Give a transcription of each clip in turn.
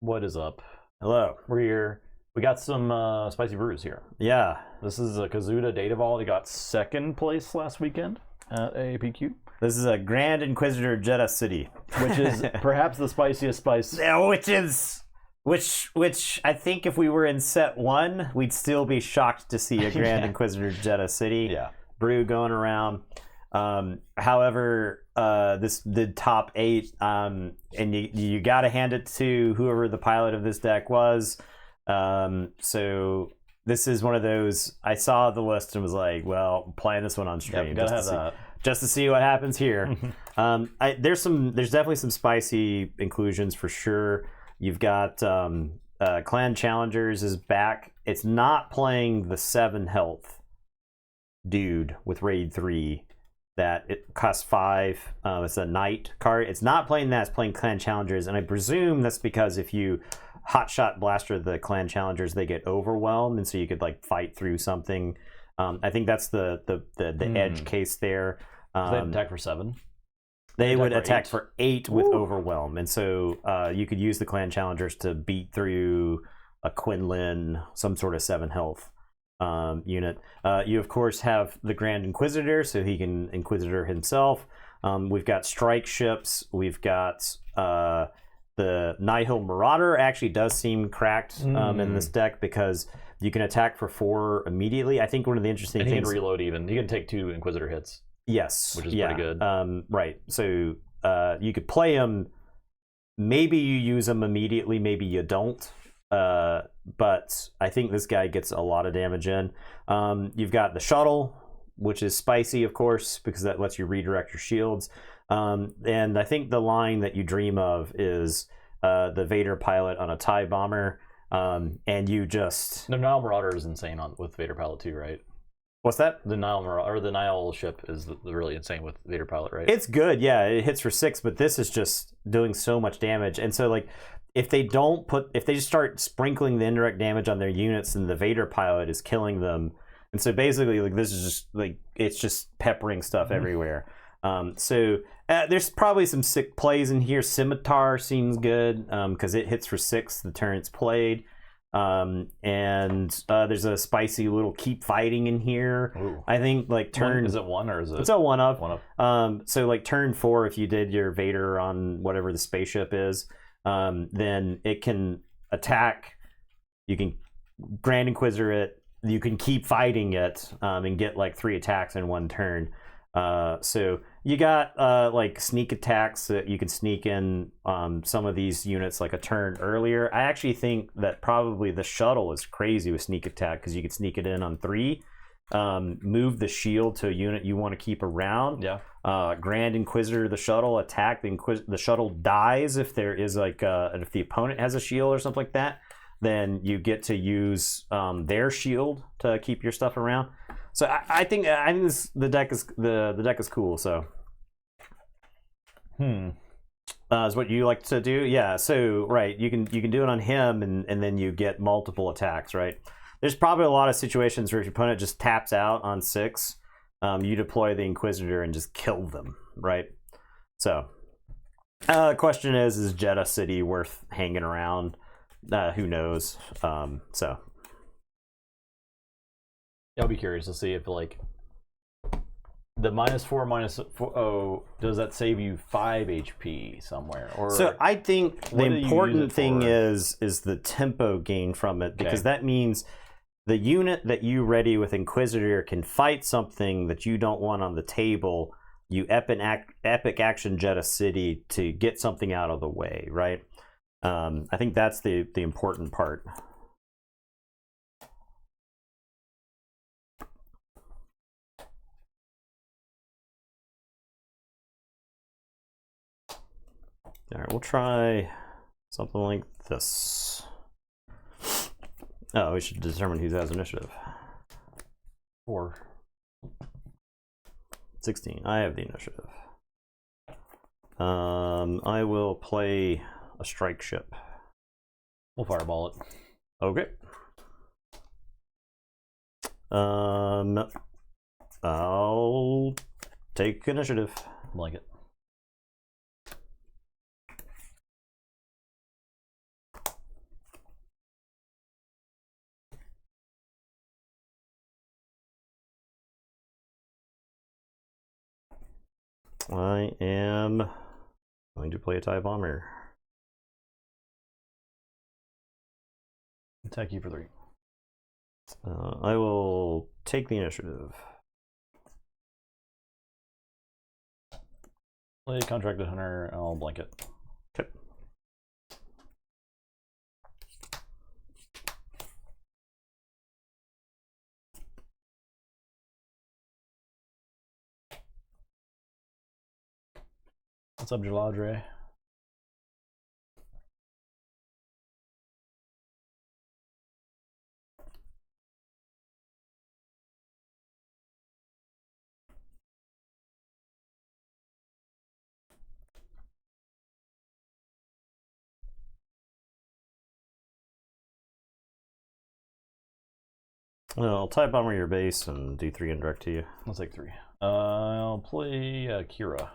What is up? Hello. We're here. We got some spicy brews here. Yeah. This is a Kazuda Data Vault. It got second place last weekend at AAPQ. This is a Grand Inquisitor Jedha City. Which is perhaps the spiciest spice. Yeah, which I think if we were in set 1, we'd still be shocked to see a Grand Inquisitor Jedha City brew going around. However, this did top 8, and you got to hand it to whoever the pilot of this deck was. So this is one of those. I saw the list and was like, "Well, I'm playing this one on stream just to see what happens here." There's definitely some spicy inclusions for sure. You've got Clan Challengers is back. It's not playing the 7 health dude with Raid 3. That it costs 5. It's a Knight card. It's not playing that. It's playing Clan Challengers, and I presume that's because if you hotshot blaster the Clan Challengers, they get overwhelmed, and so you could like fight through something. I think that's the edge case there. They attack for 7. They would attack for 8 with overwhelm, and so you could use the Clan Challengers to beat through a Quinlan, some sort of 7 health unit. You of course have the Grand Inquisitor, so he can Inquisitor himself. We've got strike ships. We've got the Nihil Marauder. Actually does seem cracked in this deck because you can attack for 4 immediately. I think one of the interesting things. He can reload even. He can take 2 Inquisitor hits. Yes, which is pretty good. Right. So you could play him. Maybe you use him immediately. Maybe you don't. But I think this guy gets a lot of damage in. You've got the shuttle, which is spicy, of course, because that lets you redirect your shields. And I think the line that you dream of is the Vader pilot on a TIE bomber, and you just... The Nile Marauder is insane with Vader pilot too, right? What's that? The Nile Marauder, or the Nile ship is really insane with Vader pilot, right? It's good, yeah. It hits for 6, but this is just doing so much damage. And so, like, if they just start sprinkling the indirect damage on their units, and the Vader pilot is killing them, and so basically, like, this is just like it's just peppering stuff everywhere. So there's probably some sick plays in here. Scimitar seems good because it hits for 6 the turn it's played. And there's a spicy little keep fighting in here. Ooh. I think like turn is it 1 or is it? It's a 1 of. 1 of. So like turn 4, if you did your Vader on whatever the spaceship is, then it can attack. You can Grand Inquisitor it. You can keep fighting it and get like 3 attacks in 1 turn. So you got like sneak attacks that you can sneak in some of these units like a turn earlier. I actually think that probably the shuttle is crazy with sneak attack because you could sneak it in on 3, move the shield to a unit you want to keep around. Grand Inquisitor the shuttle, attack the shuttle dies if there is like if the opponent has a shield or something like that, then you get to use their shield to keep your stuff around. So I think the deck is cool. So is what you like to do. Yeah, so right, you can do it on him, and then you get multiple attacks, right? There's probably a lot of situations where if your opponent just taps out on 6, you deploy the Inquisitor and just kill them, right? So the question is Jedha City worth hanging around? Who knows? So I'll be curious to see if like the -4/-4 does that save you 5 HP somewhere? Or so I think the important thing is the tempo gain from it, because that means the unit that you ready with Inquisitor can fight something that you don't want on the table. You epic action Jedha City to get something out of the way, right? I think that's the important part. All right, we'll try something like this. Oh, we should determine who has initiative. 4. 16. I have the initiative. I will play a strike ship. We'll fireball it. Okay. I'll take initiative. Like it. I am going to play a TIE Bomber. Attack you for 3. I will take the initiative. Play Contracted Hunter, I'll blanket. Okay. What's up, Jaladre? Well, I'll TIE Bomber your base and do 3 indirect to you. I'll take 3. I'll play Kira.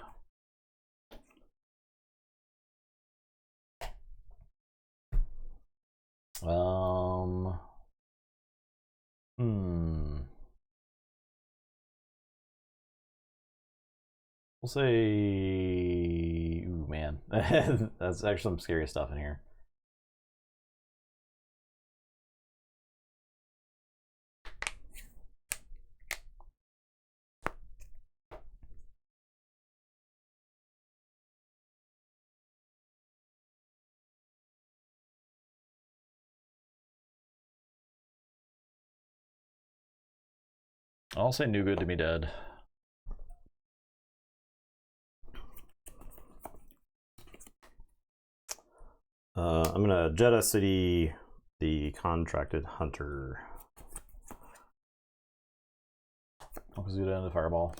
We'll say, ooh man, that's actually some scary stuff in here. I'll say New Good to Be Dead. I'm gonna Jedha City the Contracted Hunter. I'll Kazuda into Fireball.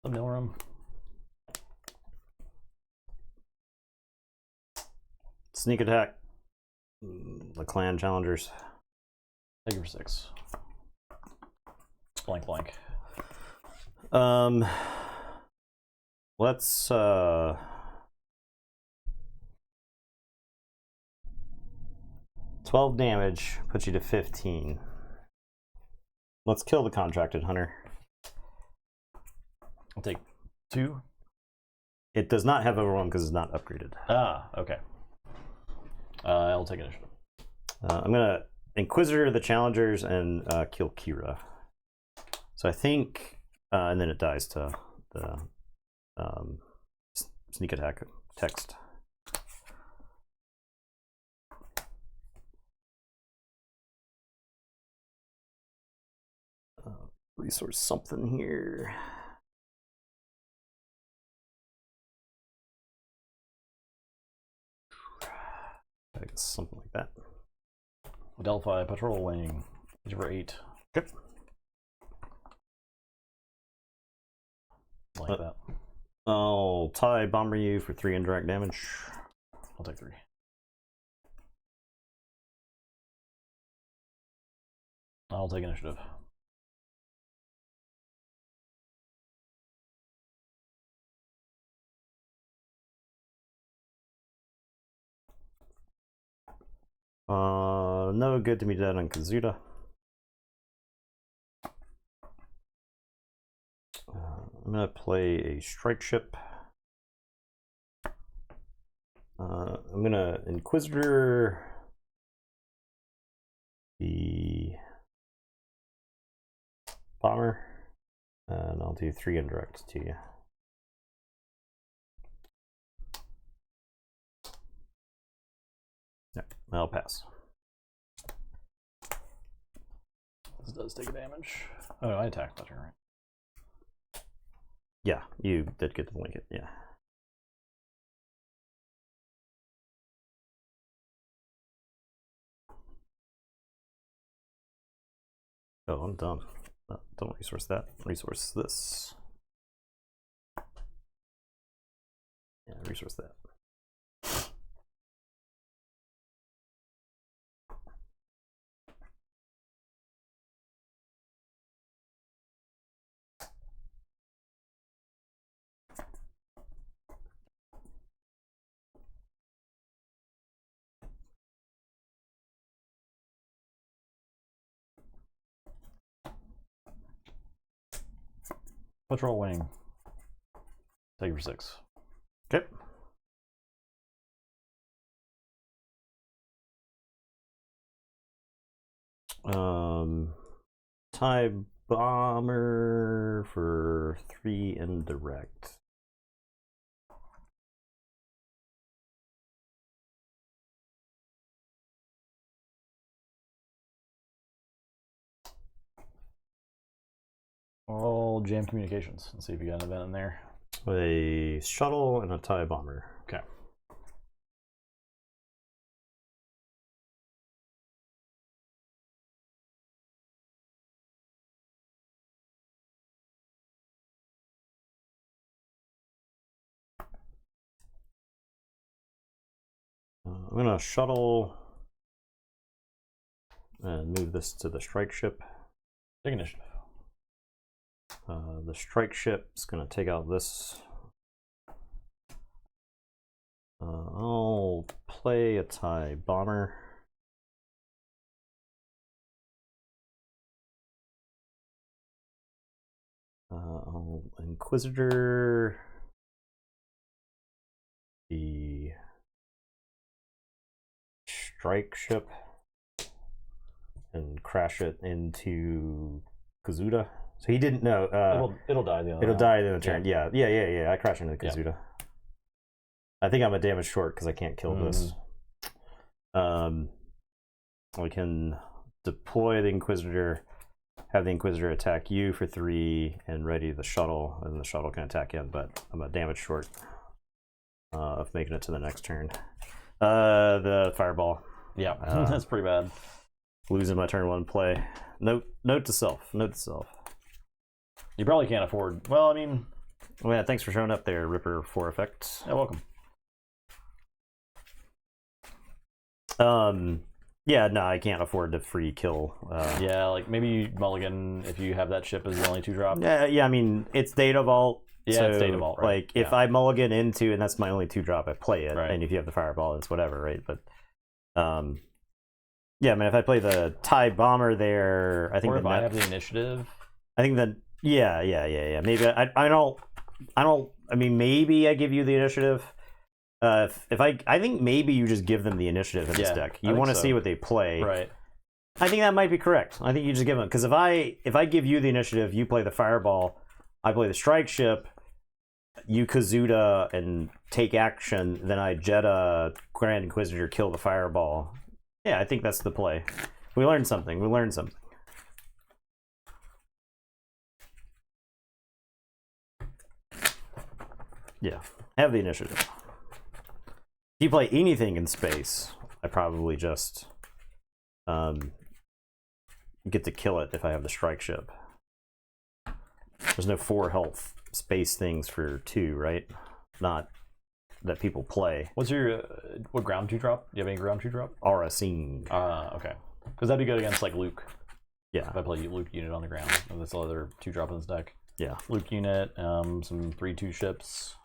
Thumbnail room. Sneak attack. The clan challengers. Take it for 6. Blank blank. Let's 12 damage puts you to 15. Let's kill the Contracted Hunter. I'll take 2. It does not have overwhelm because it's not upgraded. Ah, okay. I'll take initiative. I'm gonna Inquisitor the challengers and kill Kira. So I think, and then it dies to the sneak attack text. Resource something here. I guess something like that. Delphi Patrol Wing. Each for 8. Yep. Like that. I'll TIE Bomber you for 3 indirect damage. I'll take 3. I'll take initiative. No good to be dead on Kazuda. I'm gonna play a strike ship. I'm gonna Inquisitor the bomber, and I'll do 3 indirect to you. Yeah, I'll pass. This does take damage. Oh no, I attacked that turn, right? Yeah, you did get the blanket, yeah. Oh, I'm dumb. Don't resource that. Resource this. Yeah, resource that. Patrol wing. Take it for 6. Okay. TIE bomber for 3 indirect. All jam communications. Let's see if you got an event in there. A shuttle and a TIE bomber. Okay. I'm gonna shuttle and move this to the strike ship. Take initiative. The strike ship is gonna take out this. I'll play a TIE bomber. Inquisitor. The strike ship and crash it into Kazuda. So he didn't know. It'll die the other It'll round. die in the turn. Yeah. I crash into Kazuda. Yeah. I think I'm a damage short because I can't kill this. We can deploy the Inquisitor, have the Inquisitor attack you for 3, and ready the shuttle, and the shuttle can attack him. But I'm a damage short of making it to the next turn. The fireball. Yeah, that's pretty bad. Losing my turn 1 play. Note to self. You probably can't afford. Well, I mean. Well, yeah, thanks for showing up there, Ripper 4 effects. Yeah, welcome. Yeah, no, I can't afford to free kill. Yeah, like maybe you mulligan if you have that ship as the only 2 drop. Yeah. I mean, it's Data Vault. Yeah, so, it's Data Vault. Right? Like, if I mulligan into, and that's my only 2 drop, I play it. Right. And if you have the fireball, it's whatever, right? But, yeah, I mean, if I play the TIE bomber there, I think. Or if I have the initiative. I think that. Yeah. Maybe I don't. I mean, maybe I give you the initiative. If I think maybe you just give them the initiative in this deck. You want to see what they play, right? I think that might be correct. I think you just give them, because if I give you the initiative, you play the fireball, I play the strike ship, you Kazuda and take action, then I Jedha, Grand Inquisitor, kill the fireball. Yeah, I think that's the play. We learned something. Yeah, have the initiative. If you play anything in space, I probably just get to kill it if I have the strike ship. There's no 4 health space things for 2, right? Not that people play. What's your what ground 2 drop? Do you have any ground 2 drop? Arasing. Okay. Because that'd be good against like Luke. Yeah. If I play Luke unit on the ground, and this other 2 drop in this deck. Yeah. Luke unit, some 3/2 ships.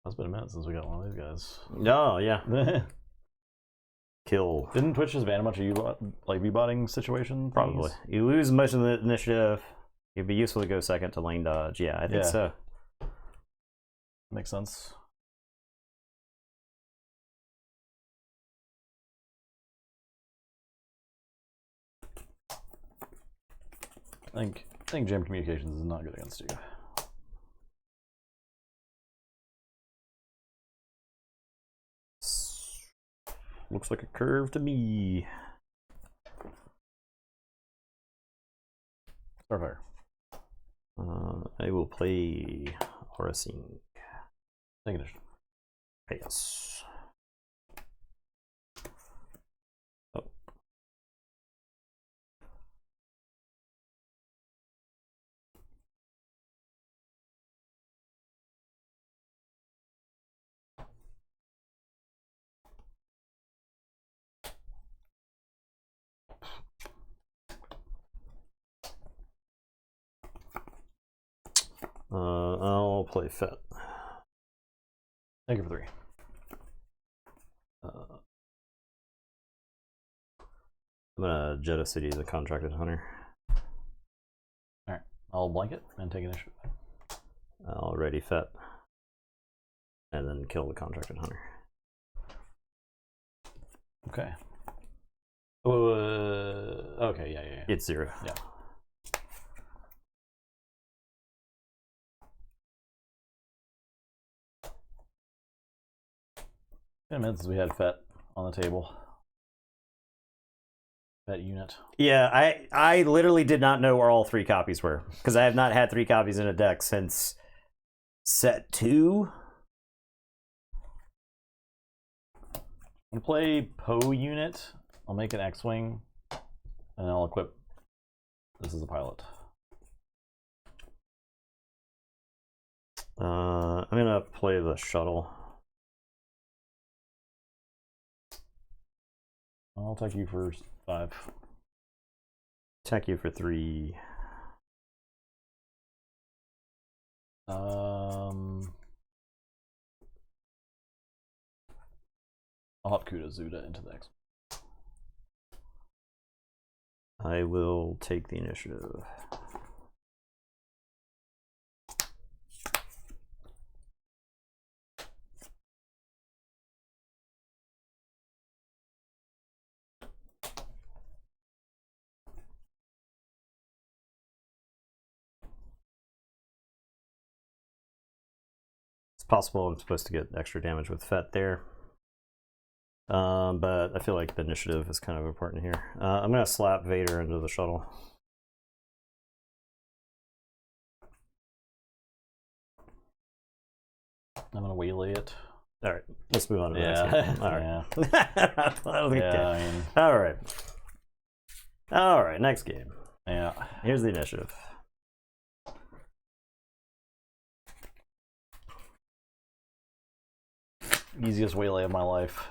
It's been a minute since we got one of these guys. Oh, yeah. Kill. Didn't Twitch just ban a bunch of V-botting situation? Probably. You lose much of the initiative. It'd be useful to go second to lane dodge. Yeah, I think so. Makes sense. I think jam communications is not good against you. Looks like a curve to me. Starfire. I will play Arasing. Take initiative. Yes. Oh. I'll play Fet. Take it for 3. I'm gonna Jedha City the contracted hunter. Alright, I'll blanket and take initiative. I'll ready Fet. And then kill the contracted hunter. Okay. Okay, yeah. It's 0. Yeah. Been a minute since we had Fet on the table. Fet unit. Yeah, I literally did not know where all 3 copies were because I have not had 3 copies in a deck since set 2. I'm gonna play Poe unit. I'll make an X-wing, and I'll equip. This is a pilot. I'm gonna play the shuttle. I'll take you for 5. Attack you for 3. I'll hop Kazuda into the X. I will take the initiative. It's possible I'm supposed to get extra damage with Fet there. But I feel like the initiative is kind of important here. I'm going to slap Vader into the shuttle. I'm going to waylay it. All right, let's move on to the next game. All right. Yeah. All right. All right, next game. Yeah. Here's the initiative. Easiest waylay of my life.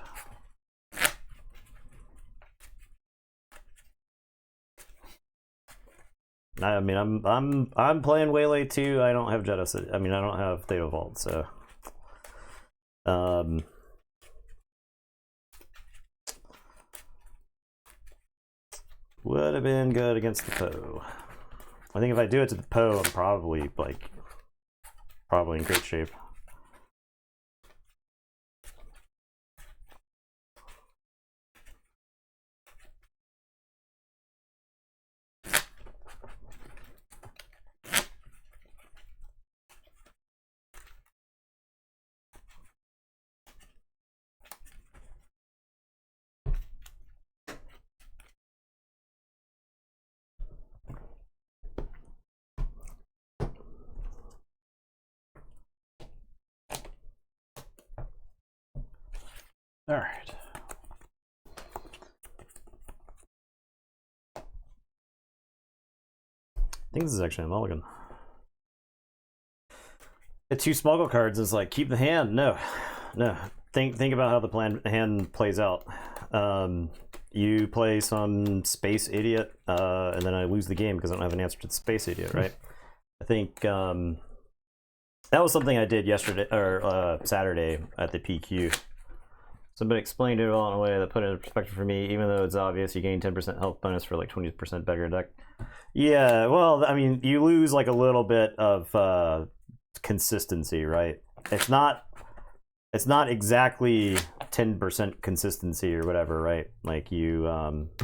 I mean, I'm playing Waylay too. I don't have Jedha City. I mean, I don't have Theta Vault, so would have been good against the Poe. I think if I do it to the Poe, I'm probably in great shape. All right. I think this is actually a mulligan. The 2 smuggle cards is like keep the hand. No. Think about how the hand plays out. You play some space idiot, and then I lose the game because I don't have an answer to the space idiot, right? I think that was something I did yesterday or Saturday at the PQ. Somebody explained it all in a way that put it in perspective for me. Even though it's obvious, you gain 10% health bonus for like 20% better deck. Yeah, well, I mean, you lose like a little bit of consistency, right? It's not exactly 10% consistency or whatever, right? Like you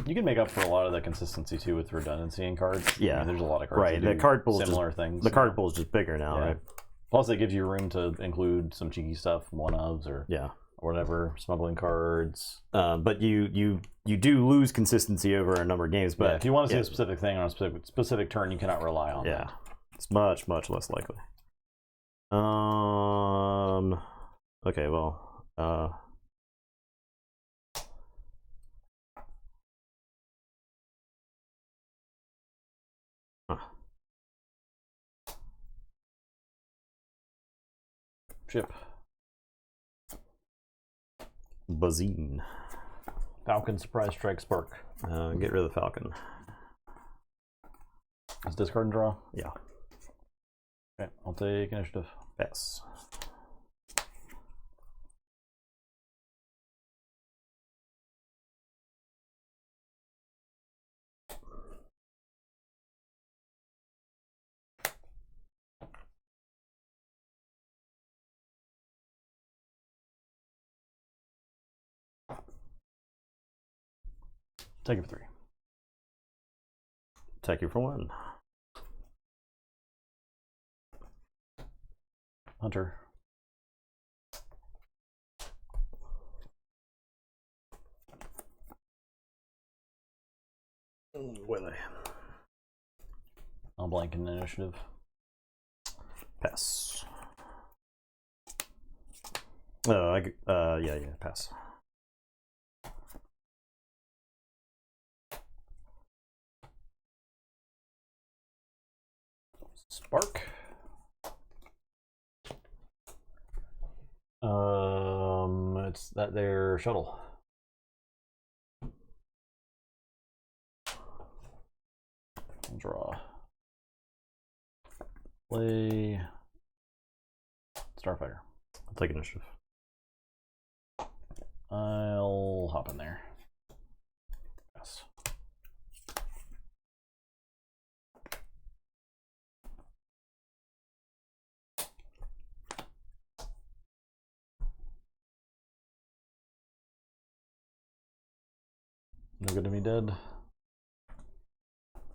can make up for a lot of the consistency too with redundancy in cards. Yeah, I mean, there's a lot of cards. Right, the card pool similar things. The card pool is just bigger now, right? Plus, it gives you room to include some cheeky stuff, one-ofs or whatever, smuggling cards. But you do lose consistency over a number of games. But if you want to see a specific thing on a specific turn, you cannot rely on that. It's much less likely. Okay, well, Ship. Bazine. Falcon Surprise Strike Spark. Get rid of the Falcon. Let's discard and draw. Yeah. Okay, I'll take initiative. Yes. Take it for 3. Take you for 1. Hunter. Willie. I'll blank in initiative. Pass. Yeah, pass. Spark. It's that there shuttle. Draw. Play. Starfighter. I'll take initiative. I'll hop in there. Yes. No good to me dead.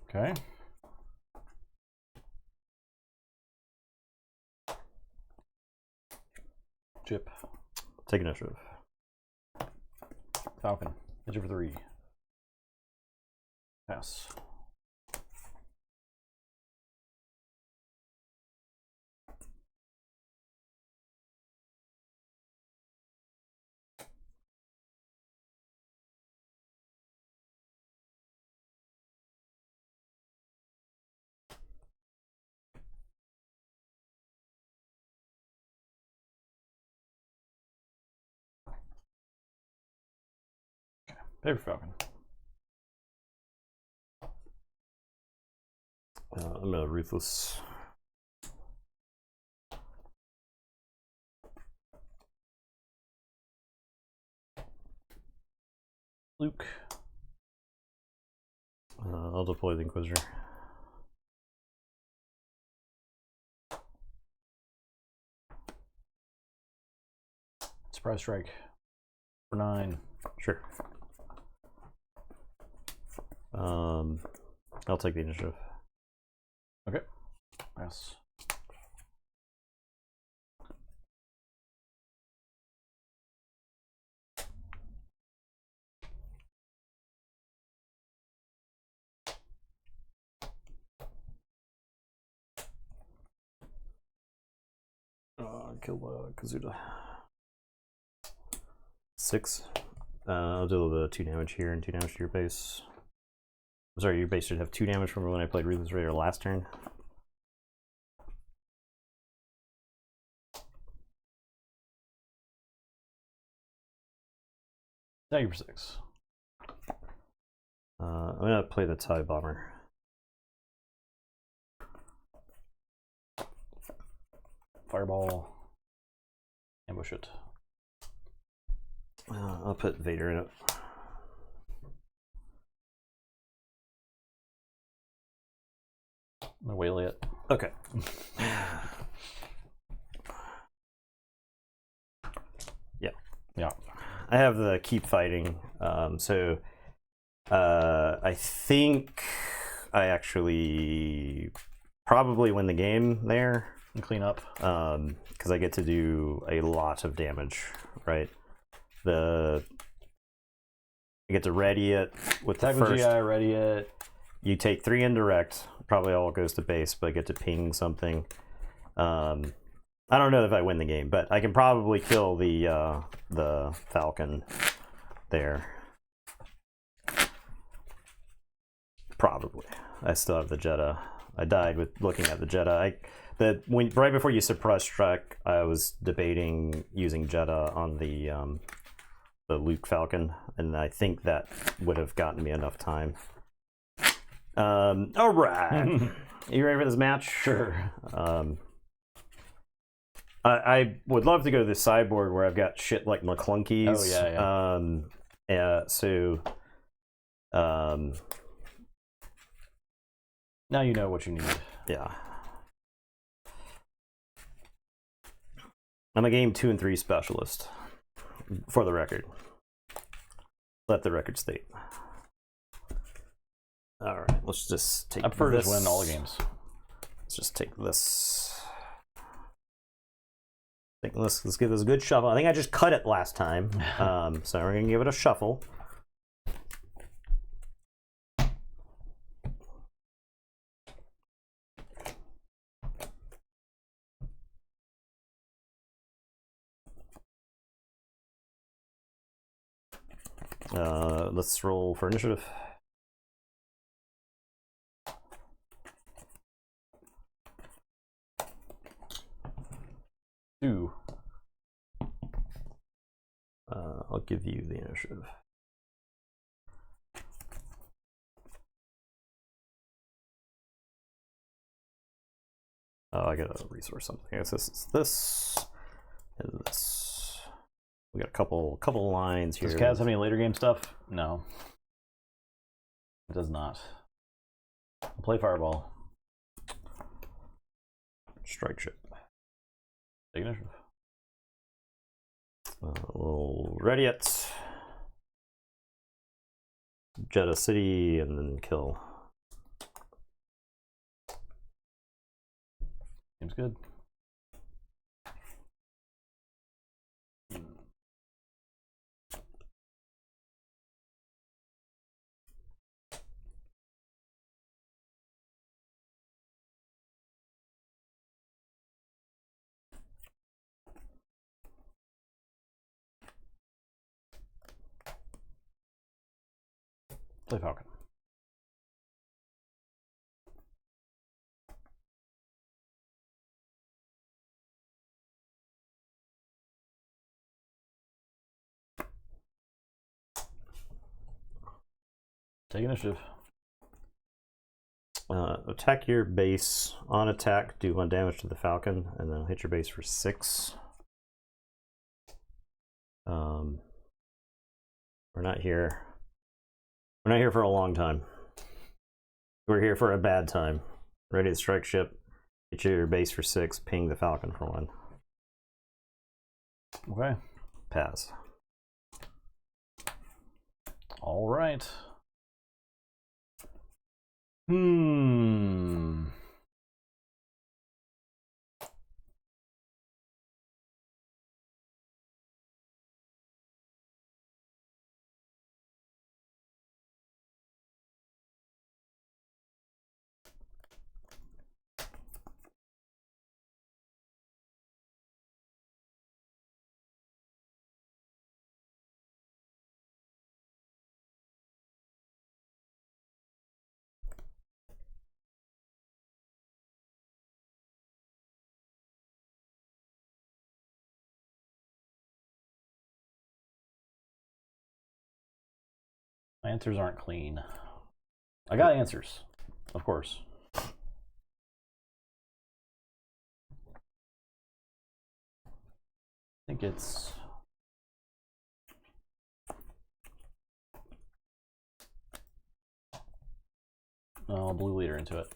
Okay. Chip. Take initiative. Falcon. Hit you for 3. Pass. Paper Falcon. I'm a Ruthless. Luke. I'll deploy the Inquisitor. Surprise strike. For 9. Sure. I'll take the initiative. Okay. Pass. Kill Kazuda. 6. I'll do the 2 damage here and 2 damage to your base. I'm sorry, your base should have 2 damage from when I played Ruthless Raider last turn. Thank you for 6. I'm gonna play the TIE Bomber. Fireball. Ambush it. I'll put Vader in it. I'm gonna whale it. Okay. Yeah. I have the keep fighting. So I think I actually probably win the game there. And clean up. Because I get to do a lot of damage, right? I get to ready it with the first. GI, ready it. You take 3 indirect. Probably all goes to base, but I get to ping something. I don't know if I win the game, but I can probably kill the Falcon there. Probably. I still have the Jedha. I died with looking at the Jedha. Right before you suppress strike, I was debating using Jedha on the Luke Falcon, and I think that would have gotten me enough time. All right. You ready for this match? Sure. I would love to go to the sideboard where I've got shit like McClunkies. Oh, yeah. So now you know what you need. yeah. I'm a game 2 and 3 specialist, for the record. Let the record state. All right, let's just take. I prefer to this. just win all the games. Let's just take this. Let's give this a good shuffle. I think I just cut it last time, so we're gonna give it a shuffle. Let's roll for initiative. Two. I'll give you the initiative. Oh, I gotta resource something. I guess this and this. We got a couple lines here. Does Kaz have any later game stuff? No. It does not. I'll play Fireball. Strike ship. Take initiative. We'll ready it. Jedha City and then kill. Seems good. Play Falcon. Take initiative. Attack your base. On attack, do 1 damage to the Falcon, and then hit your base for 6. We're not here. We're not here for a long time. We're here for a bad time. Ready to strike ship. Hit your base for 6. Ping the Falcon for 1. Okay. Pass. All right. My answers aren't clean. I got answers, of course. I think it's... Oh, blue leader into it.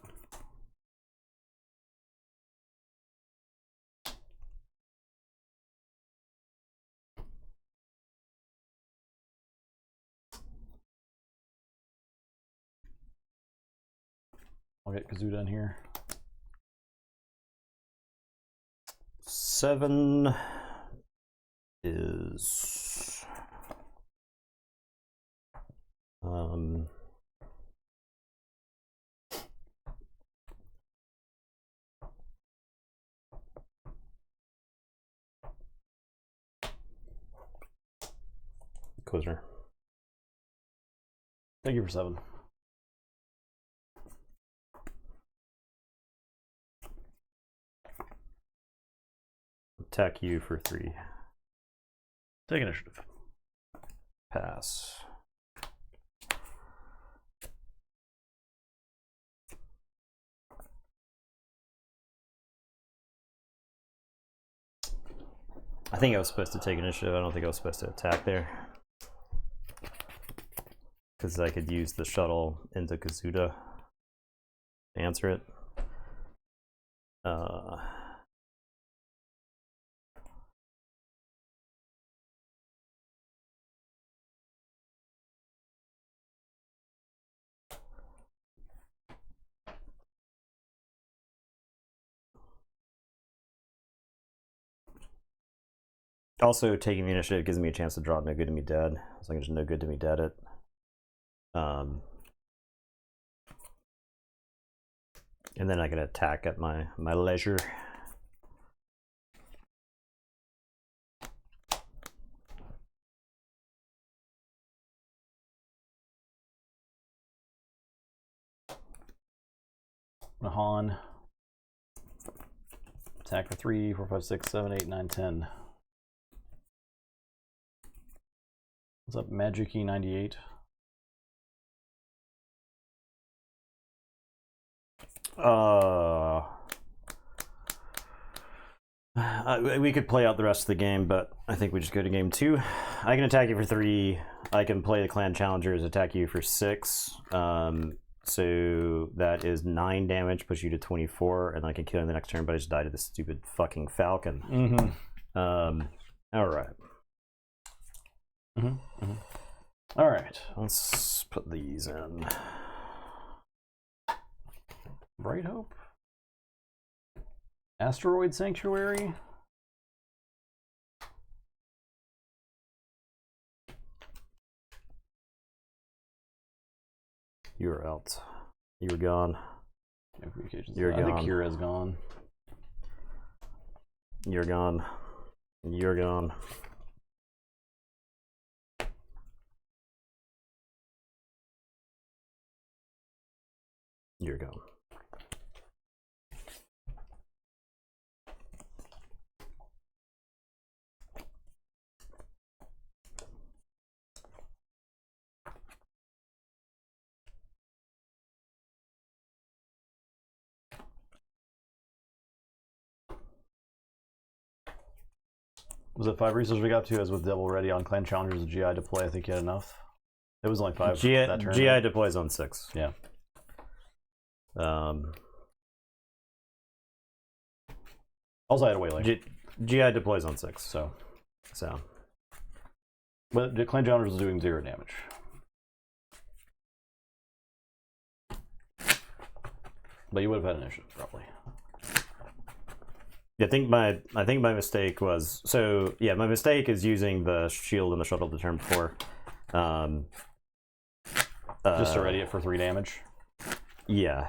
I'll get Kazuda in here. 7 is Inquisitor. Thank you for 7. Attack you for 3. Take initiative. Pass. I think I was supposed to take initiative. I don't think I was supposed to attack there. Because I could use the shuttle into Kazuda to answer it. Also, taking the initiative gives me a chance to draw no good to me dead. As long as there's no good to me dead it. And then I can attack at my leisure. Mahan. Attack for 3, 4, 5, 6, 7, 8, 9, 10. What's up, Magic-y 98? We could play out the rest of the game, but I think we just go to game 2. I can attack you for 3. I can play the clan challengers, attack you for 6. So that is 9 damage, push you to 24, and I can kill you in the next turn, but I just died to this stupid fucking falcon. All right. All right. Let's put these in. Bright Hope? Asteroid Sanctuary? You were out. You were gone. You're gone. I think Kira's gone. You're gone. You're gone. You're gone. Was it 5 resources we got to? As with Devil Ready on Clan Challengers and GI deploy, I think you had enough. It was only 5 that turn. GI deploys on 6. Yeah. Also, I had a Waylay. GI deploys on 6. So. But the Clan Challengers was doing 0 damage. But you would have had initiative, probably. I think my mistake was my mistake is using the shield and the shuttle the turn before. Just to ready it for 3 damage. Yeah.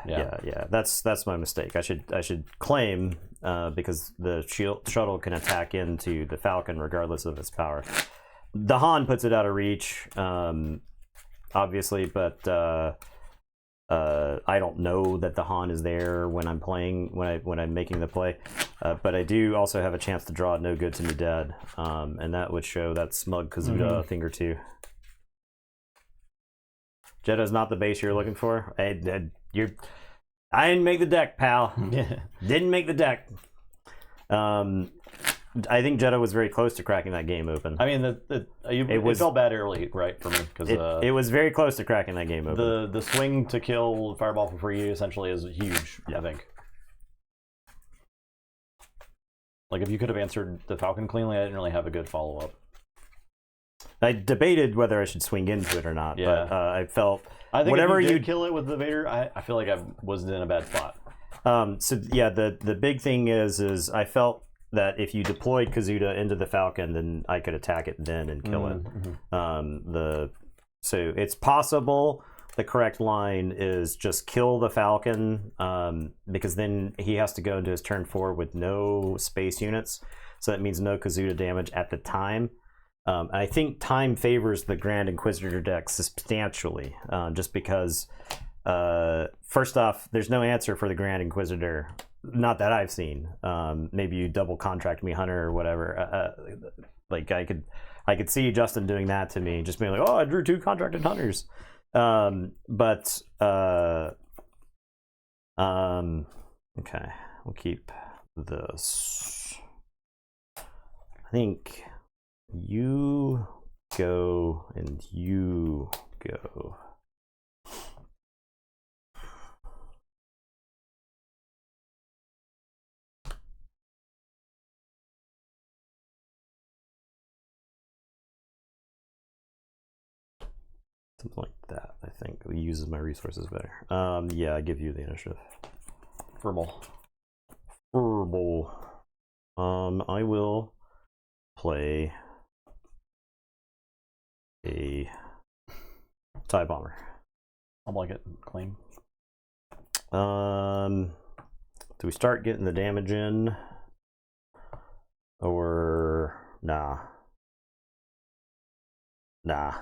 That's my mistake. I should claim because the shuttle can attack into the Falcon regardless of its power. The Han puts it out of reach, obviously, but I don't know that the Han is there when I'm playing when I'm making the play. But I do also have a chance to draw no good to me dead, and that would show that smug Kazuda thing or two. Jedha's not the base you're looking for. I didn't make the deck, pal. Didn't make the deck. I think Jedha was very close to cracking that game open. I mean, it felt bad early, right, for me, because it was very close to cracking that game open. The swing to kill Fireball for free essentially is huge. I think. Like, if you could have answered the Falcon cleanly, I didn't really have a good follow up. I debated whether I should swing into it or not, but I felt I think whatever if you did kill it with the Vader, I feel like I wasn't in a bad spot. The big thing is I felt that if you deployed Kazuda into the Falcon, then I could attack it then and kill it. So it's possible the correct line is just kill the Falcon, because then he has to go into his turn 4 with no space units. So that means no Kazuda damage at the time. I think time favors the Grand Inquisitor deck substantially, just because, first off, there's no answer for the Grand Inquisitor. Not that I've seen. Maybe you double contract me Hunter or whatever. Like I could see Justin doing that to me, just being like, "Oh, I drew 2 contracted Hunters." Okay, we'll keep this. I think you go and you go. Something like that, I think. It uses my resources better. Yeah, I give you the initiative. Verbal. I will play a TIE bomber. I'll like it. Claim. Do we start getting the damage in? Or nah? Nah.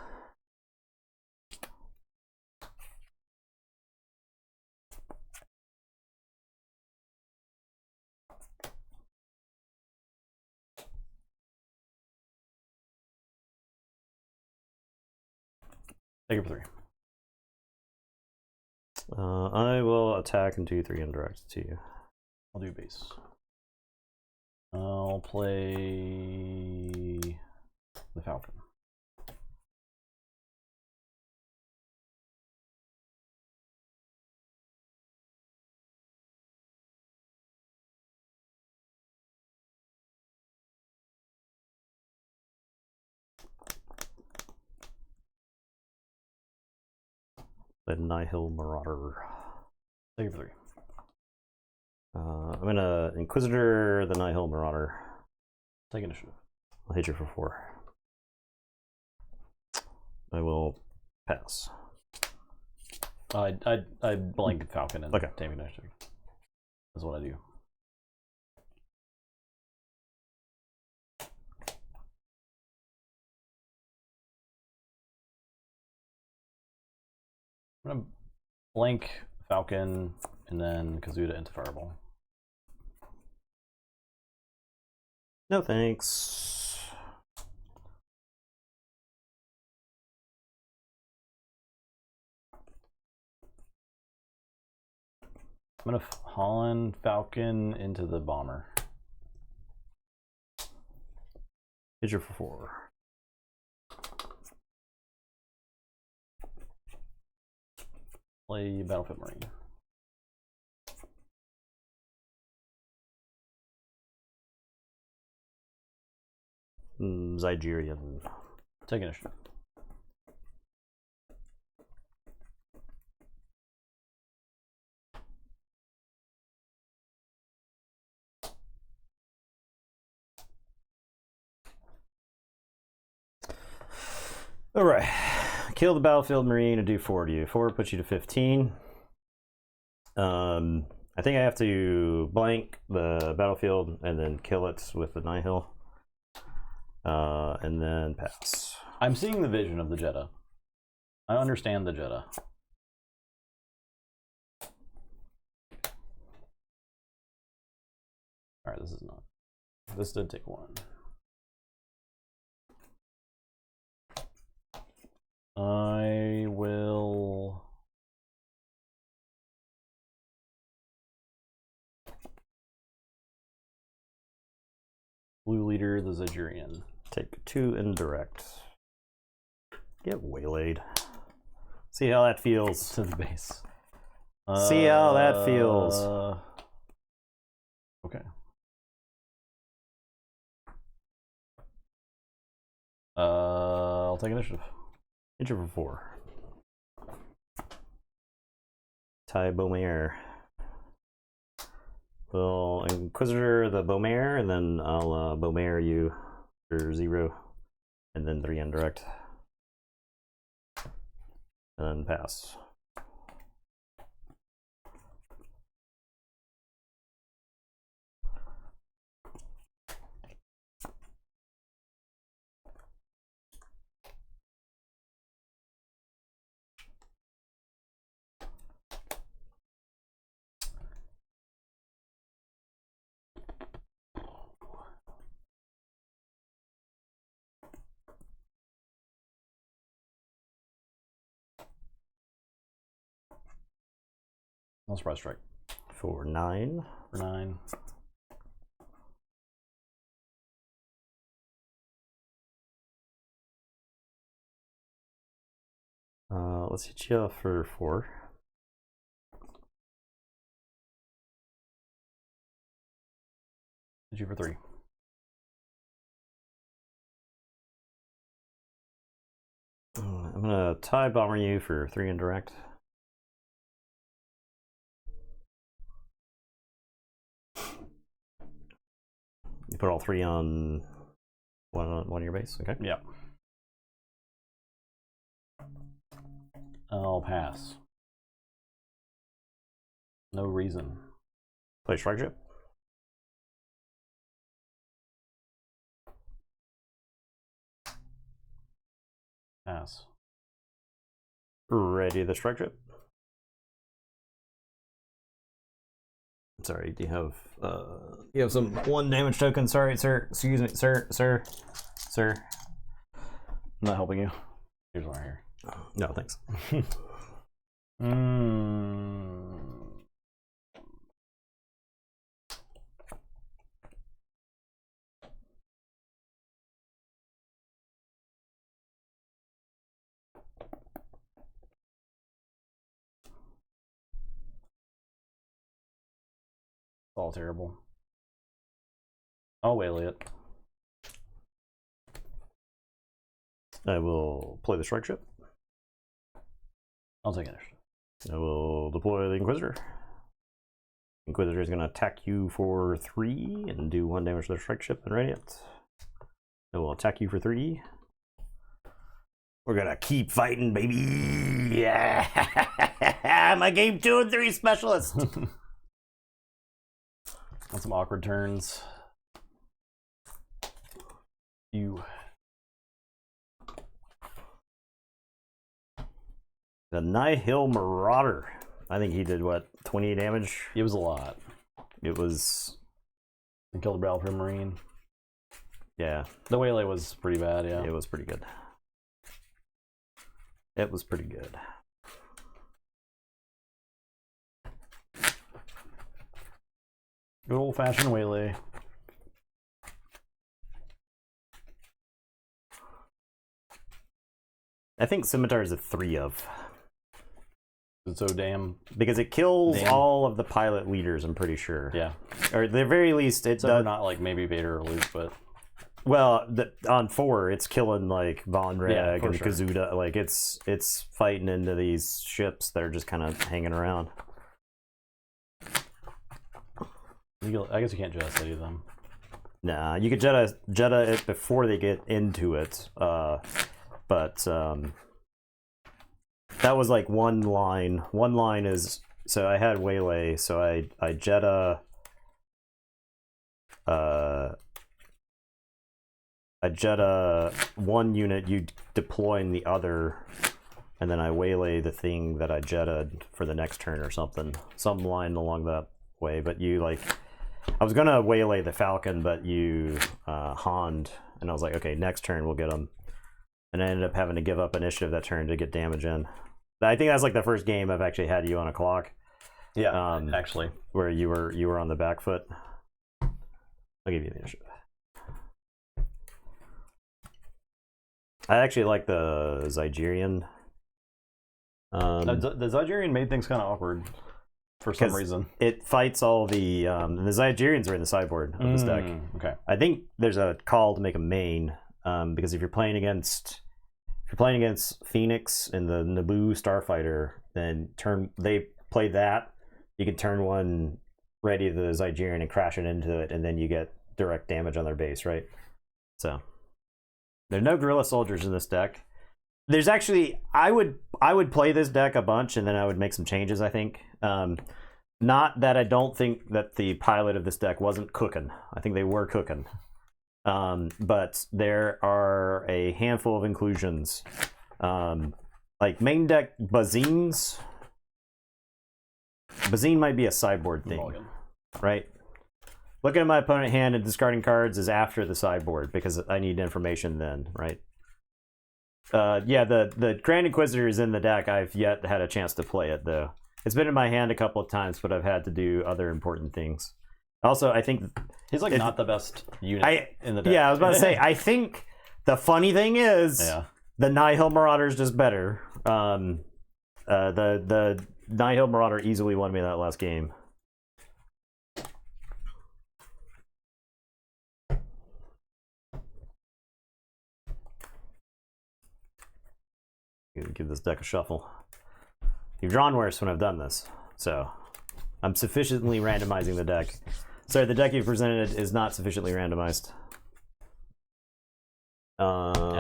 Take it for 3. I will attack and do 3 indirects to you. I'll do base. I'll play the Falcon. The Nihil Marauder. Take it for 3. I'm gonna Inquisitor the Nihil Marauder. Take initiative. I'll hit you for 4. I will pass. I blank Falcon and okay. Taming initiative. That's what I do. I'm gonna blank Falcon and then Kazuda into Fireball. No thanks. I'm gonna Holland Falcon into the Bomber. Hit you for 4. Play Battlefield Marine. Zygerian. Take initiative. All right. Kill the Battlefield Marine and do 4 to you. 4 puts you to 15. I think I have to blank the battlefield and then kill it with the Nihil. And then pass. I'm seeing the vision of the Jedha. I understand the Jedha. Alright, this is not. This did take 1. I will blue leader the Zygerian. Take 2 indirect. Get waylaid. See how that feels. To the base. See how that feels. Okay. I'll take initiative. Hit you for 4. TIE Bomber. We'll Inquisitor the Bomber, and then I'll Bomber you for 0, and then 3 indirect. And then pass. No surprise strike. For 9. For 9. Let's hit you for 4. Hit you for 3. I'm gonna TIE Bomber you for 3 indirect. You put all 3 on One on your base. Okay. Yep. I'll pass. No reason. Play strike ship. Pass. Ready the strike ship. Sorry, do you have some 1 damage token? Sorry, sir. Excuse me, sir. I'm not helping you. Here's one right here. No, thanks. All terrible. I'll waylay it. I will play the strike ship. I'll take it. I will deploy the Inquisitor. Inquisitor is going to attack you for 3 and do 1 damage to the strike ship and radiant. I will attack you for 3. We're going to keep fighting, baby. Yeah. I'm a game 2 and 3 specialist. On some awkward turns. You. The Nihil Marauder. I think he did what, 20 damage? It was a lot. It was. He killed the Battlefield Marine. Yeah. The waylay was pretty bad, yeah. It was pretty good. It was pretty good. Good old fashioned waylay. I think Scimitar is a 3 of. It's so damn. Because it kills all of the pilot leaders, I'm pretty sure. Yeah. Or at the very least, it does. Not like maybe Vader or Luke, but. Well, on 4, it's killing like Von Reg and sure. Kazuda. Like it's fighting into these ships that are just kind of hanging around. I guess you can't just any of them. Nah, you could Jedha it before they get into it. But that was like one line. One line is so I had waylay, so I Jedha. I Jedha 1 unit, you deploy in the other, and then I waylay the thing that I Jedha'd for the next turn or something. Some line along that way, but you like. I was gonna waylay the Falcon, but you Hond, and I was like, okay, next turn we'll get him. And I ended up having to give up initiative that turn to get damage in. I think that's like the first game I've actually had you on a clock. Yeah, actually. Where you were on the back foot. I'll give you the initiative. I actually like the Zygerian. The Zygerian made things kind of awkward for some reason. It fights all the Zygerians are in the sideboard of this deck. Okay. I think there's a call to make a main because if you're playing against Phoenix and the Naboo Starfighter, then they play that. You can turn 1 ready to the Zygerian and crash it into it, and then you get direct damage on their base, right? So there's no guerrilla soldiers in this deck. There's actually I would play this deck a bunch and then I would make some changes, I think. Not that I don't think that the pilot of this deck wasn't cooking. I think they were cooking. But there are a handful of inclusions. Like main deck Bazines. Bazine might be a sideboard thing, right? Looking at my opponent hand and discarding cards is after the sideboard because I need information then, right? Yeah, the Grand Inquisitor is in the deck. I've yet had a chance to play it though. It's been in my hand a couple of times, but I've had to do other important things. Also, I think he's like not the best unit in the deck. Yeah, I was about to say. I think the funny thing is the Nihil Marauder is just better. The Nihil Marauder easily won me that last game. Give this deck a shuffle. You've drawn worse when I've done this, so I'm sufficiently randomizing the deck. Sorry, the deck you've presented is not sufficiently randomized.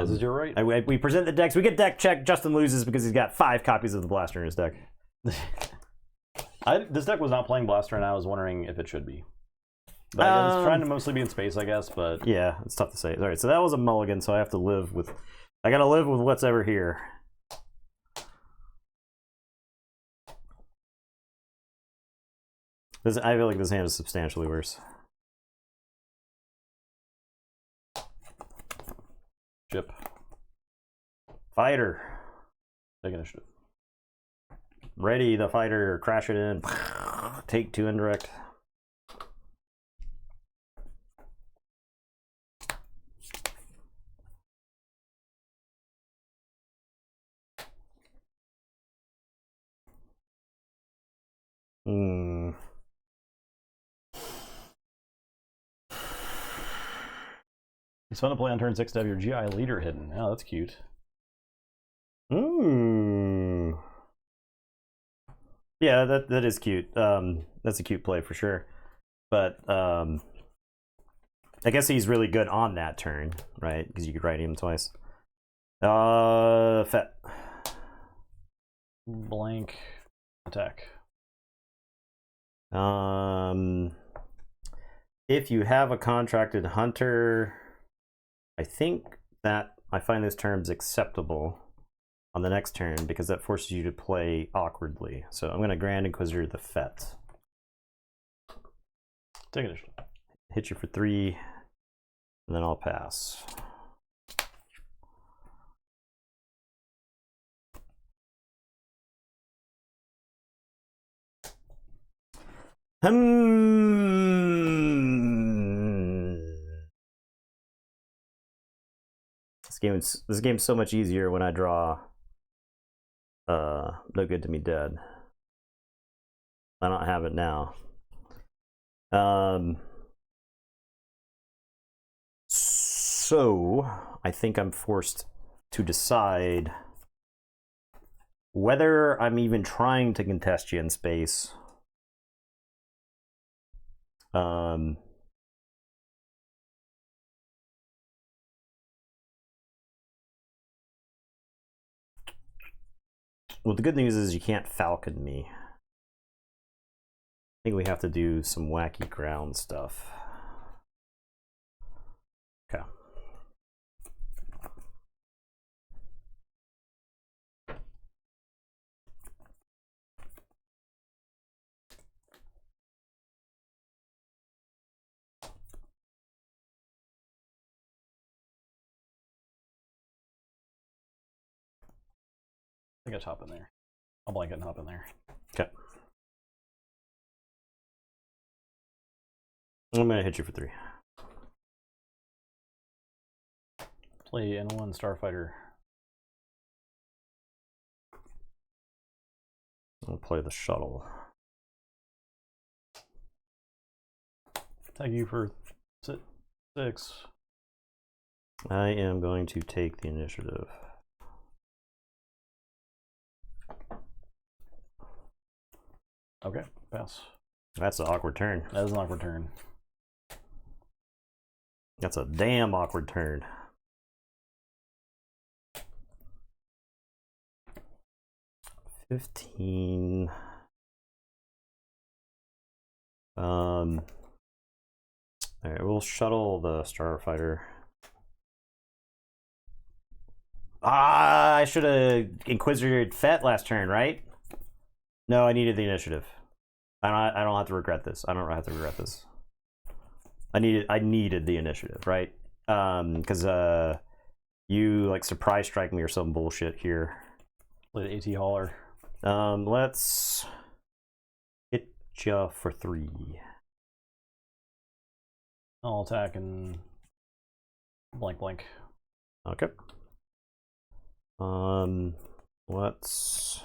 This is your right. We present the decks. We get deck check. Justin loses because he's got 5 copies of the Blaster in his deck. This deck was not playing Blaster, and I was wondering if it should be. But I guess it's trying to mostly be in space, I guess. But yeah, it's tough to say. All right, so that was a mulligan, so I have to live with. I gotta live with what's ever here. I feel like this hand is substantially worse. Chip. Fighter. Take initiative. Ready the fighter, crash it in. Take 2 indirect. It's fun to play on turn 6 to have your GI leader hidden. Oh, that's cute. Yeah, that is cute. That's a cute play for sure. But I guess he's really good on that turn, right? Because you could write him twice. Fet. Blank. Attack. If you have a contracted hunter, I think that I find those terms acceptable on the next turn because that forces you to play awkwardly. So I'm going to Grand Inquisitor the Fet. Take initiative. Hit you for 3, and then I'll pass. This game's so much easier when I draw No Good to Me Dead. I don't have it now. So I think I'm forced to decide whether I'm even trying to contest you in space. Well, the good news is you can't Falcon me. I think we have to do some wacky ground stuff. Okay. I think I hop in there. I'll blanket and hop in there. Okay. I'm gonna hit you for 3. Play N1 Starfighter. I'll play the shuttle. Tag you for 6. I am going to take the initiative. Okay, pass. That's an awkward turn. That is an awkward turn. That's a damn awkward turn. $15. All right, we'll shuttle the Starfighter. I should have Inquisitor Fet last turn, right? No, I needed the initiative. I don't have to regret this. I don't have to regret this. I needed the initiative, right? Because you like surprise strike me or some bullshit here. Play the AT hauler. Let's hit ya for 3. I'll attack and blank. Okay. Let's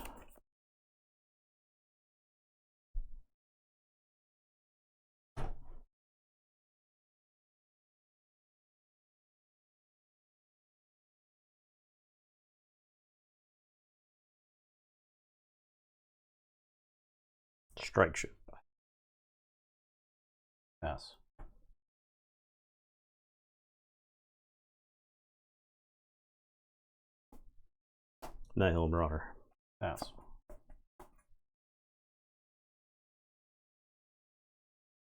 strike ship. Pass. Nihil Marauder. Pass.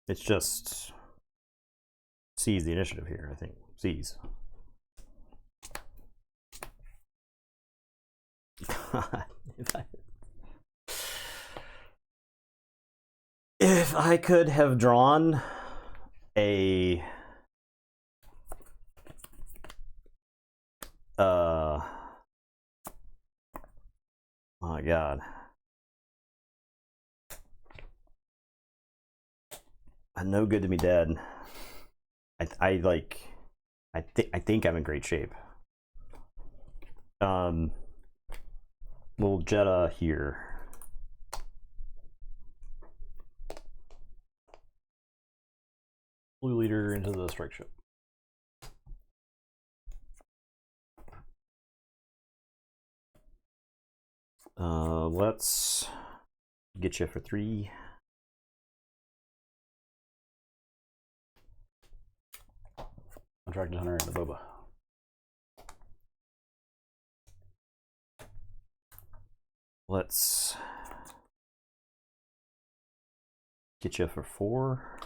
It's just seize the initiative here, I think. Seize. God, if I could have drawn a oh my God. No good to me dead. I think I'm in great shape. Little Jedha here. Blue leader into the strike ship. Let's get you for 3. Contracted hunter into Boba. Let's get you for 4.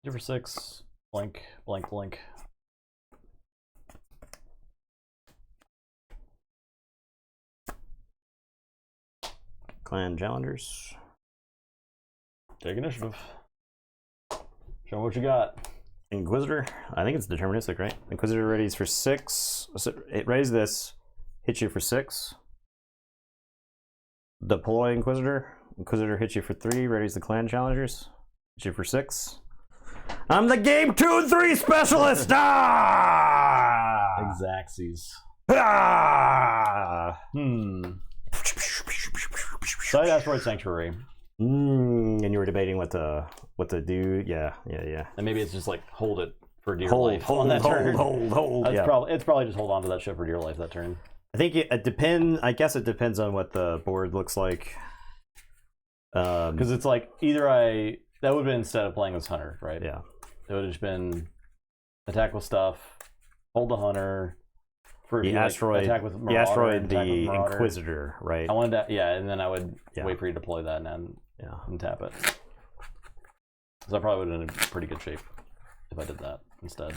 Get for 6. Blank, blank, blank. Clan challengers. Take initiative. Show me what you got. Inquisitor. I think it's deterministic, right? Inquisitor readies for 6. It readies this. Hits you for 6. Deploy Inquisitor. Inquisitor hits you for 3. Readies the clan challengers. Hits you for 6. I'm the game 2 and 3 specialist! Ah! Exacxies. Ah! Side asteroid sanctuary. And you were debating what to do. Yeah. And maybe it's just like hold it for dear Hold, life. hold, on that turn. hold. That's Yeah. it's probably just hold on to that ship for dear life that turn. I think it depends. I guess it depends on what the board looks like. Because it's like either that would have been instead of playing this hunter, right? Yeah. It would have just been attack with stuff, hold the hunter. For the asteroid, attack with Marauder, the Inquisitor, right? I wanted to, and then I would wait for you to deploy that and tap it. So I probably would have been in pretty good shape if I did that instead.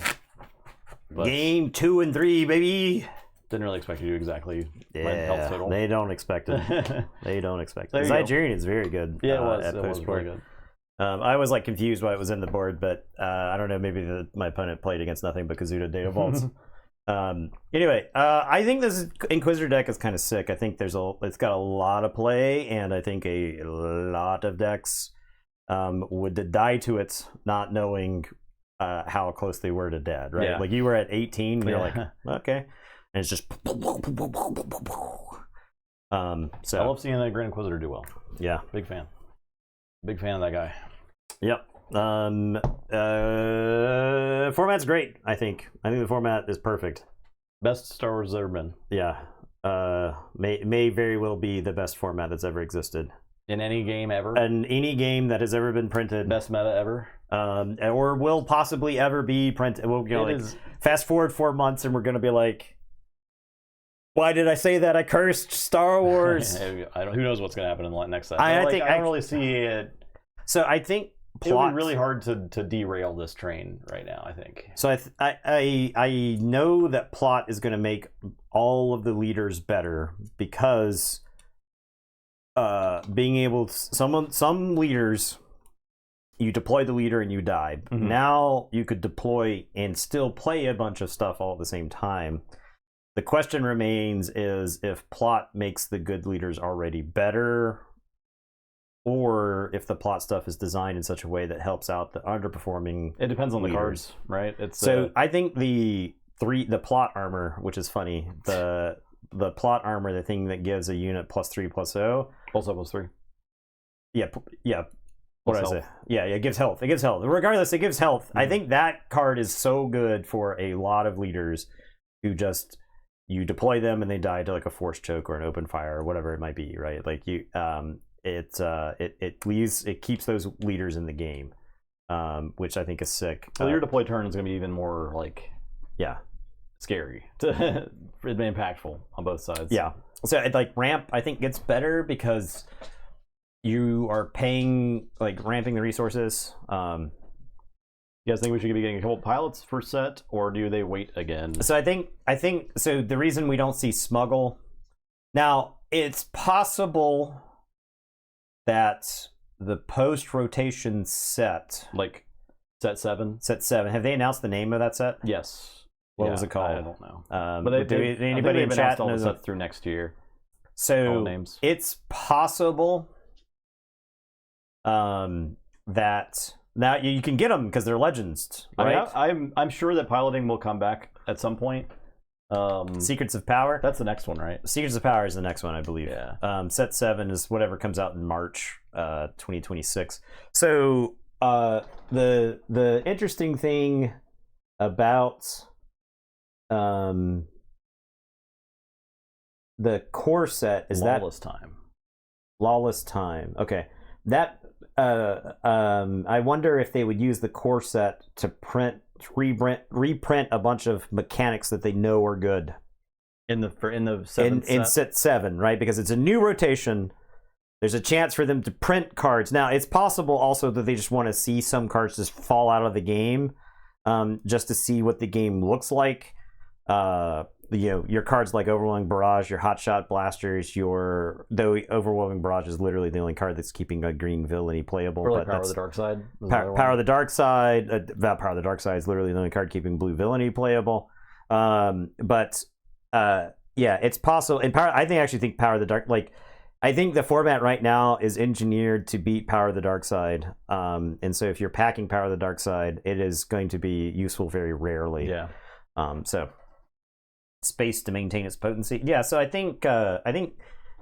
But game 2 and 3, baby. Didn't really expect you to do exactly my health total. They don't expect it. They don't expect it. There you Nigerian is very good. Yeah, it was. At It was very good. I was like confused why it was in the board, but I don't know. Maybe my opponent played against nothing but Kazuda Data Vaults. Anyway, I think this Inquisitor deck is kind of sick. I think it's got a lot of play, and I think a lot of decks would die to it, not knowing how close they were to dead. Right? Yeah. Like you were at 18, and you're like, okay, and it's just. So I love seeing that Grand Inquisitor do well. Yeah, big fan of that guy. Yep. Format's great. I think the format is perfect. Best Star Wars has ever been. Yeah. May very well be the best format that's ever existed in any game ever. In any game that has ever been printed. Best meta ever. Or will possibly ever be printed. We'll fast forward 4 months and we're gonna be like, why did I say that? I cursed Star Wars. Who knows what's gonna happen in the next set? I don't really see it. So I think it would be really hard to derail this train right now, I think. So I know that plot is going to make all of the leaders better because being able to, some leaders you deploy the leader and you die. Mm-hmm. Now you could deploy and still play a bunch of stuff all at the same time. The question remains is if plot makes the good leaders already better, or if the plot stuff is designed in such a way that helps out the underperforming. It depends on leaders. The cards, right? It's I think the plot armor, which is funny, the plot armor, the thing that gives a unit +3/+0. +3. Yeah. What did I say? Yeah, it gives health. It gives health. Regardless, it gives health. Mm-hmm. I think that card is so good for a lot of leaders who just you deploy them and they die to like a force choke or an open fire or whatever it might be, right? Like you it keeps those leaders in the game, which I think is sick. Well, your deploy turn is going to be even more like scary to be impactful on both sides. Yeah. So like ramp, I think gets better because you are paying like ramping the resources. You guys think we should be getting a couple pilots per set, or do they wait again? So I think so. The reason we don't see smuggle now, it's possible that the post rotation set, like set 7, have they announced the name of that set? Yes. What was it called? I don't know. But anybody in chat knows all through next year? So names. It's possible that now you can get them because they're legends, right? I mean, I'm sure that piloting will come back at some point. Secrets of Power. That's the next one, right? Secrets of Power is the next one, I believe. Yeah. Set 7 is whatever comes out in March 2026. So the interesting thing about the core set is Lawless Time. Okay. That I wonder if they would use the core set to reprint a bunch of mechanics that they know are good in set 7, right? Because it's a new rotation. There's a chance for them to print cards. Now, it's possible also that they just want to see some cards just fall out of the game, just to see what the game looks like. Your cards like Overwhelming Barrage, your Hotshot Blasters, though Overwhelming Barrage is literally the only card that's keeping a green villainy playable. Or like Power of the Dark Side. Power of the Dark Side. Power of the Dark Side is literally the only card keeping blue villainy playable. It's possible. And I actually think Power of the Dark, I think the format right now is engineered to beat Power of the Dark Side. And so if you're packing Power of the Dark Side, it is going to be useful very rarely. Yeah. So space to maintain its potency. Yeah, so I think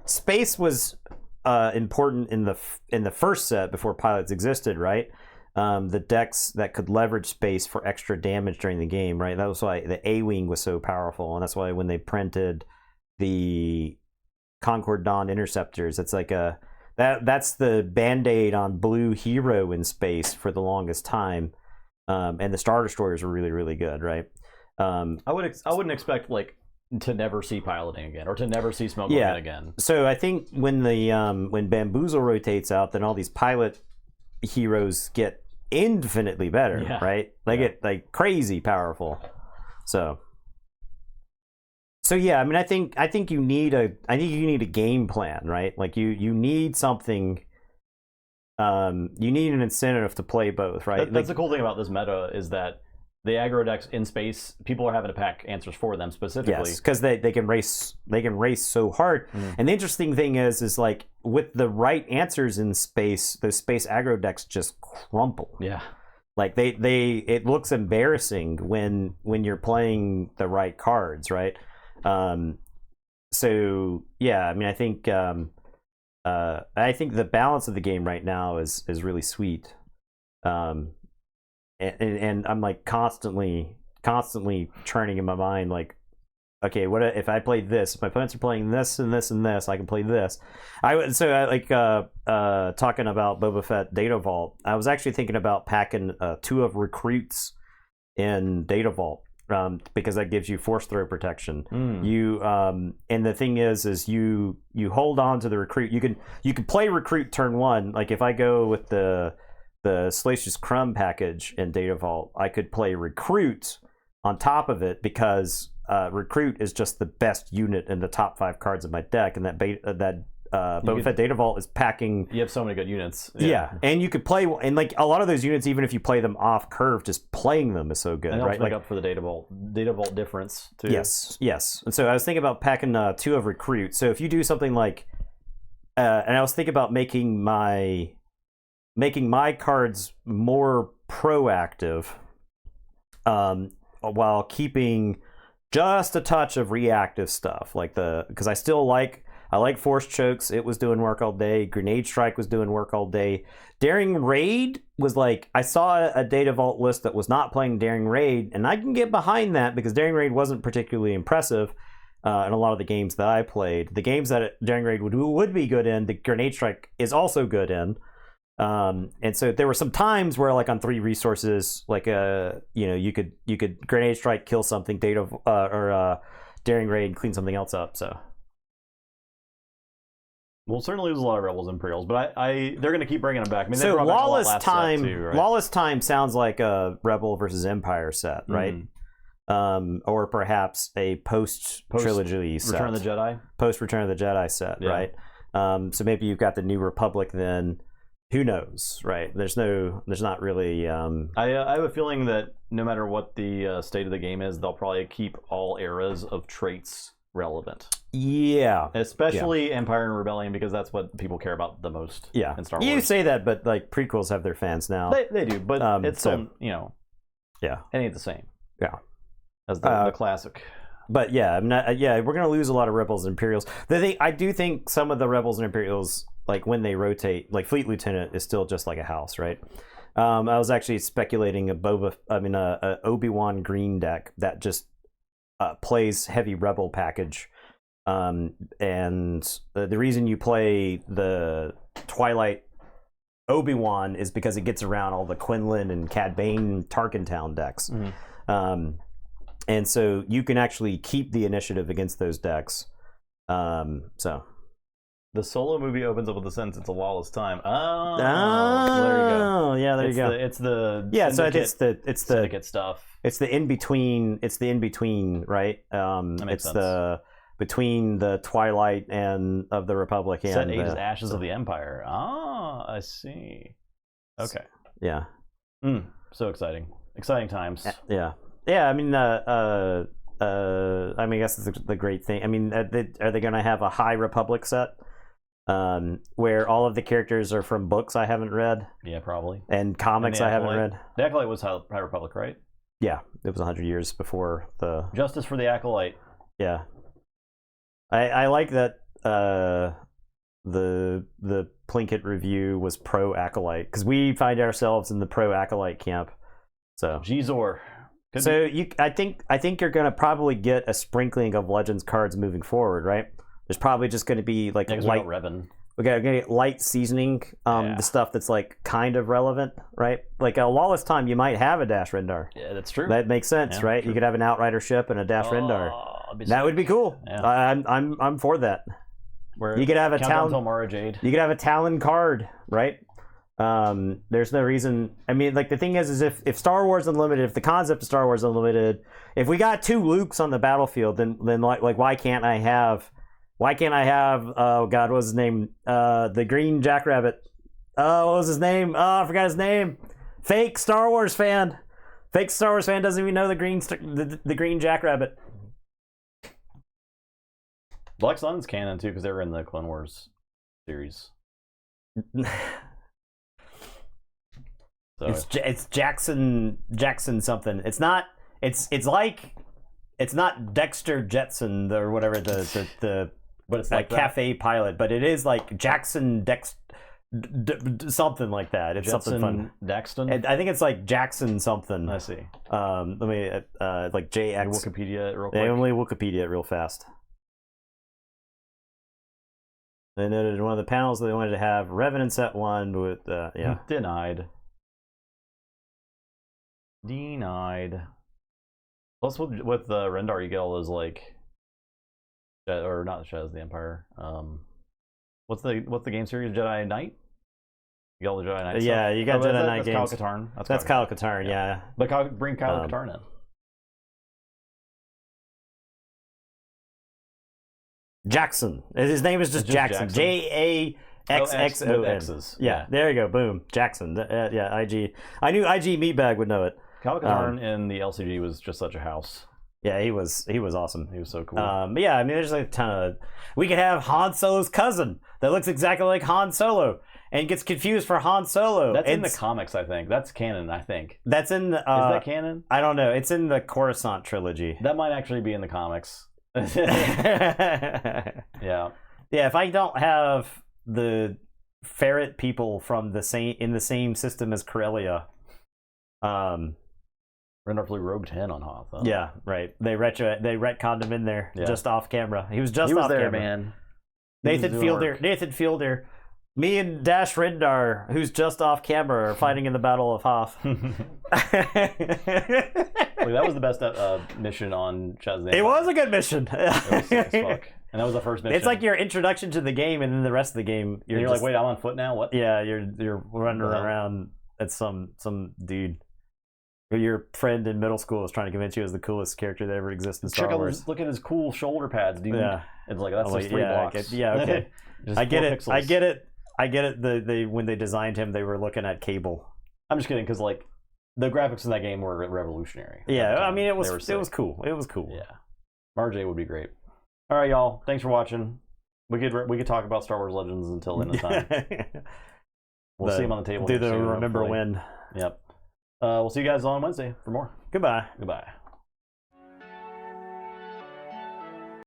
space was important in the first set before pilots existed, right? The decks that could leverage space for extra damage during the game, right? That was why the A-Wing was so powerful, and that's why when they printed the Concord Dawn Interceptors, it's like that's the Band-Aid on blue hero in space for the longest time. And the Star Destroyers were really, really good, right? I wouldn't expect to never see piloting again or to never see smuggling again. So I think when when Bamboozle rotates out, then all these pilot heroes get infinitely better, right? They get crazy powerful. So yeah, I mean, I think you need a game plan, right? You need something. You need an incentive to play both, right? That's the cool thing about this meta is that the aggro decks in space, people are having to pack answers for them specifically. Yes, because they can race so hard. And the interesting thing is with the right answers in space, those space aggro decks just crumple. Yeah. It looks embarrassing when you're playing the right cards, right? So yeah, I mean, I think the balance of the game right now is really sweet. And I'm constantly churning in my mind, okay, what if I play this? If my opponents are playing this and this and this, I can play this. Talking about Boba Fett Data Vault, I was actually thinking about packing 2 of Recruits in Data Vault. Because that gives you force throw protection. You and the thing is you hold on to the recruit. You can play recruit turn 1. Like if I go with the Salacious Crumb package in Data Vault, I could play recruit on top of it because recruit is just the best unit in the top 5 cards of my deck, and that Boba Fett Data Vault is packing. You have so many good units. Yeah, and you could play, and a lot of those units, even if you play them off curve, just playing them is so good, and right? Make up for the Data Vault difference too. Yes. And so I was thinking about packing 2 of recruit. So if you do something and I was thinking about making my cards more proactive, while keeping just a touch of reactive stuff, because I like Force Chokes. It was doing work all day. Grenade Strike was doing work all day. Daring Raid was I saw a Data Vault list that was not playing Daring Raid, and I can get behind that because Daring Raid wasn't particularly impressive in a lot of the games that I played. The games that Daring Raid would be good in, the Grenade Strike is also good in. And so there were some times where, like on 3 resources, like you could grenade strike, kill something, data or daring raid, clean something else up. So we'll certainly lose a lot of rebels and Imperials, but they're going to keep bringing them back. I mean, so lawless time, too, right? Lawless time sounds like a rebel versus Empire set, right? Or perhaps a post trilogy set, Return of the Jedi, post Return of the Jedi set, right? So maybe you've got the New Republic then. Who knows, right? There's not really. I have a feeling that no matter what the state of the game is, they'll probably keep all eras of traits relevant. Yeah, especially Empire and Rebellion, because that's what people care about the most. Yeah, in Star Wars. You say that, but like prequels have their fans now. They do, but it's still it ain't the same. Yeah, as the classic. But yeah, we're gonna lose a lot of Rebels and Imperials. I do think some of the Rebels and Imperials, like when they rotate, like Fleet Lieutenant is still just like a house, right? I was actually speculating a Obi-Wan green deck that just plays heavy Rebel package, and the reason you play the Twilight Obi-Wan is because it gets around all the Quinlan and Cad Bane Tarkin Town decks. And so you can actually keep the initiative against those decks. So the Solo movie opens up with the sentence, "It's a lawless time." Oh, there you go. Yeah, there you go. It's the so it's the syndicate stuff. It's the in between. It's the in between, right? That makes sense. The between the Twilight and of the Republic and Set 8 is Ashes of the Empire. Ah, I see. Okay. Yeah. So exciting times. Yeah. Yeah, I mean, I guess it's the great thing. I mean, are they going to have a High Republic set where all of the characters are from books I haven't read? Yeah, probably. And comics I haven't read. The Acolyte was High Republic, right? Yeah, it was 100 years before the Justice for the Acolyte. Yeah, I like that. The Plinkett review was pro Acolyte because we find ourselves in the pro Acolyte camp. So Gizor. I think you're gonna probably get a sprinkling of Legends cards moving forward, right? There's probably just gonna be like light Revan. We're gonna get light seasoning, the stuff that's like kind of relevant, right? Like a Lawless Time, you might have a Dash Rendar. Yeah, that's true. That makes sense, right? True. You could have an Outrider ship and a Dash Rendar. That would be cool. Yeah. I'm for that. You could have a Talon. Jade. You could have a Talon card, right? There's no reason. I mean, like the thing is if Star Wars Unlimited, if the concept of Star Wars Unlimited, if we got 2 Lukes on the battlefield, then like why can't I have? Oh God, what was his name? The Green Jackrabbit. What was his name? Oh, I forgot his name. Fake Star Wars fan. Fake Star Wars fan doesn't even know the Green Jackrabbit. Black Sun's canon too because they were in the Clone Wars series. So it's Jackson something. It's not. It's not Dexter Jetson or whatever the but it's like Cafe Pilot, but it is like Jackson something like that. It's Jetson something fun. Daxton. I think it's like Jackson something. I see. Let me like JX. Wikipedia it real quick. They only Wikipedia it real fast. They noted in one of the panels that they wanted to have Revenant set 1 with Denied. Plus with Rendar you get all those like or not Shadows of the Empire. What's the game series? Jedi Knight? You got all the Jedi Knight Yeah, stuff? you got Jedi Knight games. Kyle Katarn. That's Kyle Katarn, yeah. But bring Kyle Katarn in. Jackson. His name is just Jackson. JAXXON. Yeah, there you go. Boom. Jackson. Yeah, IG. I knew IG Meatbag would know it. Kyle Katarn in the LCG was just such a house. Yeah, he was awesome. He was so cool. But yeah, I mean, there's like a ton of. We could have Han Solo's cousin that looks exactly like Han Solo and gets confused for Han Solo. That's in the comics, I think. That's canon, I think. That's in the. Is that canon? I don't know. It's in the Coruscant trilogy. That might actually be in the comics. Yeah. Yeah, if I don't have the ferret people from the same system as Corellia, Rendar flew Rogue 10 on Hoth. Huh? Yeah, right. They retconned him in there just off camera. He was just off there, camera. Man. Nathan Fielder Me and Dash Rendar, who's just off camera, are fighting in the Battle of Hoth. Like, that was the best mission on Shazam. It was a good mission. It was sick as fuck. And that was the first mission. It's like your introduction to the game, and then the rest of the game, you're just, like, wait, I'm on foot now? What? Yeah, you're running around at some dude. Your friend in middle school is trying to convince you is the coolest character that ever exists in Star Wars. Look at his cool shoulder pads, dude. Yeah. It's like, that's just 3 blocks. Okay. Just I get 4 it. pixels. I get it. They when they designed him, they were looking at cable. I'm just kidding, because like the graphics in that game were revolutionary. Yeah, I mean it was cool. It was cool. Yeah, RJ would be great. All right, y'all. Thanks for watching. We could talk about Star Wars Legends until the end of time. We'll see him on the table. Do the soon, remember hopefully. when? Yep. We'll see you guys on Wednesday for more. Goodbye. Goodbye.